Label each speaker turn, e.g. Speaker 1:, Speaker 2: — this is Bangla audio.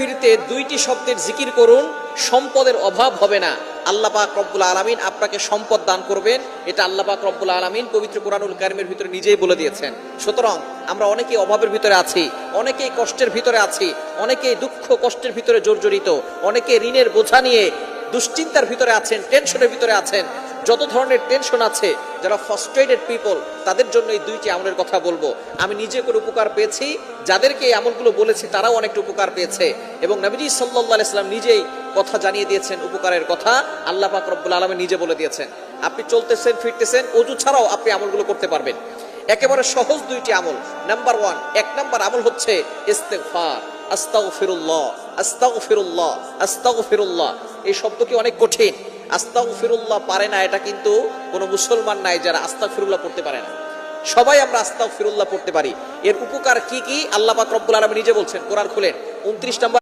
Speaker 1: ফিরতে দুইটি শব্দের জিকির করুন, সম্পদের অভাব হবে না। আল্লাহ পাক রব্বুল আলামিন আপনাকে সম্পদ দান করবেন, এটা আল্লাহ পাক রব্বুল আলামিন পবিত্র কোরআনুল কারীমের ভিতরে নিজেই বলে দিয়েছেন। সুতরাং আমরা অনেকেই অভাবের ভিতরে আছি, অনেকেই কষ্টের ভিতরে আছি, অনেকেই দুঃখ কষ্টের ভিতরে জর্জরিত, অনেকে ঋণের বোঝা নিয়ে দুশ্চিন্তার ভিতরে আছেন, টেনশনের ভিতরে আছেন। যত ধরনের টেনশন আছে, যারা ফ্রাস্ট্রেটেড পিপল, তাদের জন্য এই দুইটি আমলের কথা বলবো। আমি নিজে করে উপকার পেয়েছি, যাদেরকে এই আমলগুলো বলেছি তারাও অনেকটা উপকার পেয়েছে, এবং নবীজি সাল্লাল্লাহু আলাইহি সাল্লাম নিজেই কথা জানিয়ে দিয়েছেন উপকারের কথা। আল্লাহ পাক রব্বুল আলামিন নিজে বলে দিয়েছেন। আপনি চলতেছেন ফিরতেছেন, ওযু ছাড়াও আপনি আমলগুলো করতে পারবেন। একেবারে সহজ দুইটি আমল। নাম্বার 1, 1 নাম্বার আমল হচ্ছে ইস্তেগফার। আস্তাগফিরুল্লাহ, আস্তাগফিরুল্লাহ, আস্তাগফিরুল্লাহ। এই শব্দ কি অনেক কঠিন। আস্তাগফিরুল্লাহ পারে না এটা কিন্তু কোনো মুসলমান নাই যারা আস্তাগফিরুল্লাহ পড়তে পারে না। সবাই আমরা আস্তাগফিরুল্লাহ পড়তে পারি। এর উপকার কি কি আল্লাহ পাক রব্বুল আলামিন নিজে বলছেন। কোরআন খুলেন 29 নম্বর